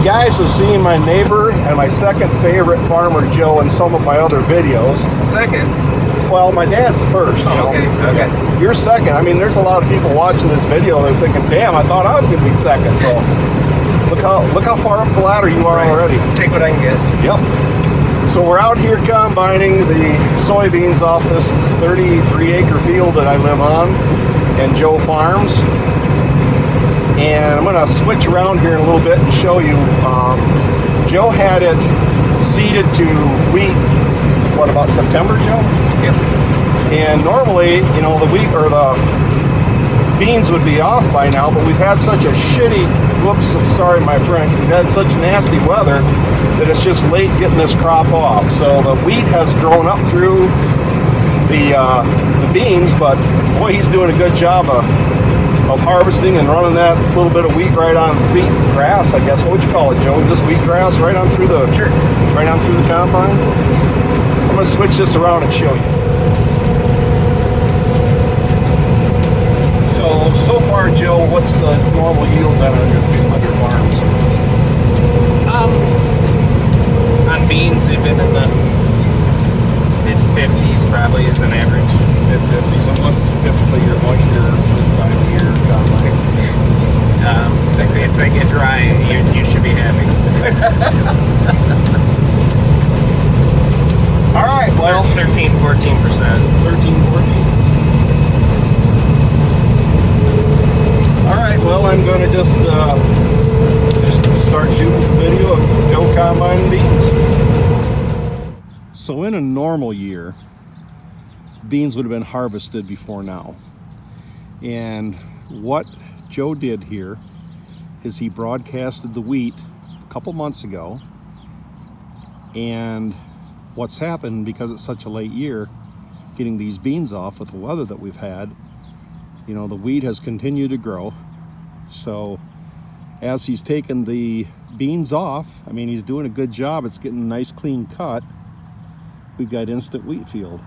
You guys have seen my neighbor and my second favorite farmer, Joe, in some of my other videos. Second? Well, my dad's first. Oh, okay. Yeah. You're second. I mean, there's a lot of people watching this video. They're thinking, damn, I thought I was going to be second. Well, look how far up the ladder you are already. Take what I can get. Yep. So we're out here combining the soybeans off this 33-acre field that I live on in Joe Farms. And I'm going to switch around here in a little bit and show you. Joe had it seeded to wheat, what, about September, Joe? Yep. And normally, you know, the wheat or the beans would be off by now, but we've had such a shitty, whoops, sorry my friend, we've had such nasty weather that it's just late getting this crop off. So the wheat has grown up through the beans, but boy, he's doing a good job of harvesting and running that little bit of wheat right on wheat grass, I guess. What would you call it, Joe? Just wheat grass right on through the right on through the combine. I'm going to switch this around and show you. So far, Joe, what's the normal yield then on your farms? On beans, they've been in the mid-50s probably as an average. Mid-50s. And what's typically your moisture this time of year combine? If they get dry, you should be happy. All right, well. 13, 14%. 13, 14. All right, well, I'm going to just start shooting some video of Joe combining beans. So in a normal year, beans would have been harvested before now. And what Joe did here is he broadcasted the wheat a couple months ago. And what's happened, because it's such a late year, getting these beans off with the weather that we've had, you know, the wheat has continued to grow. So as he's taken the beans off, I mean, he's doing a good job. It's getting a nice clean cut. We've got instant wheat field.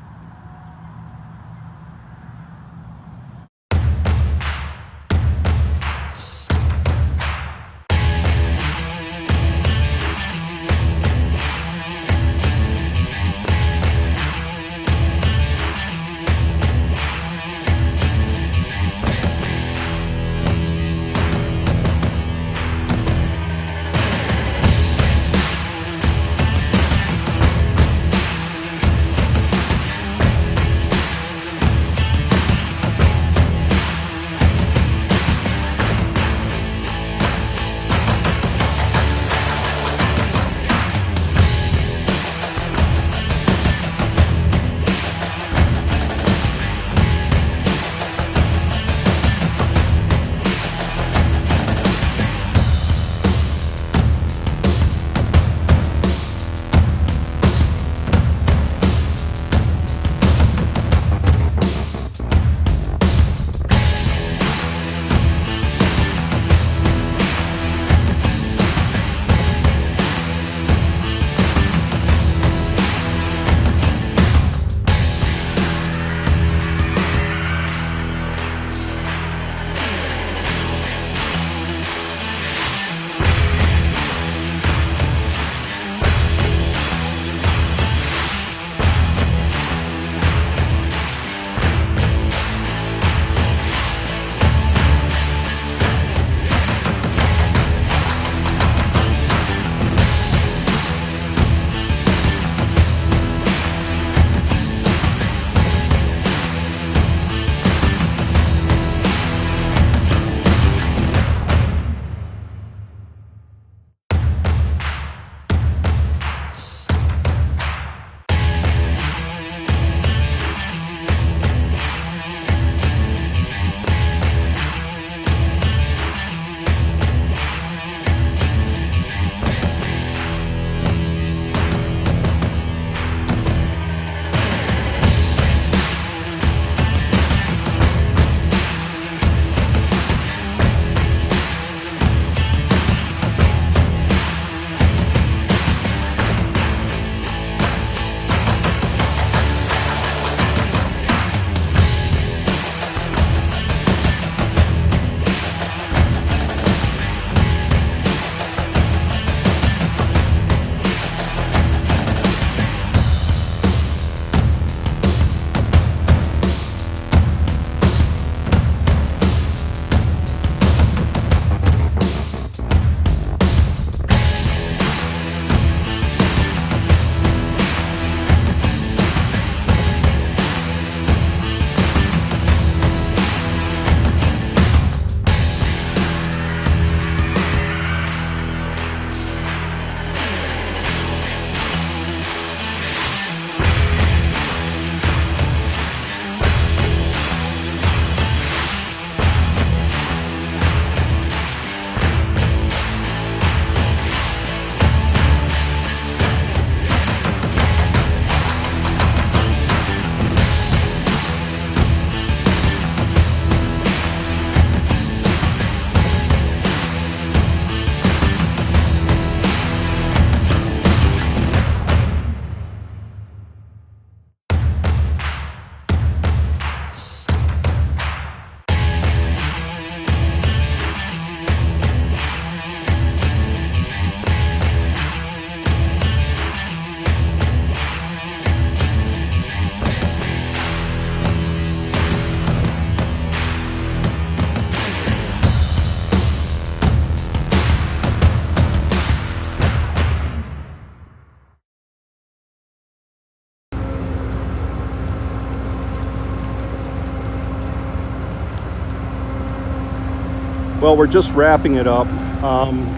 Well, we're just wrapping it up.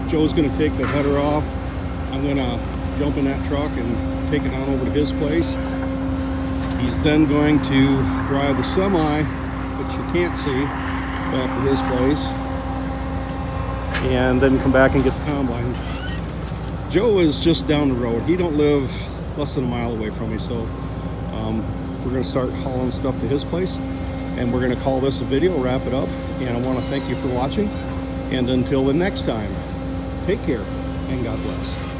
Joe's going to take the header off. I'm going to jump in that truck and take it on over to his place. He's then going to drive the semi, which you can't see, back to his place, and then come back and get the combine. Joe is just down the road. He don't live less than a mile away from me, so we're going to start hauling stuff to his place, and we're going to call this a video, wrap it up. And I want to thank you for watching, and until the next time, take care and God bless.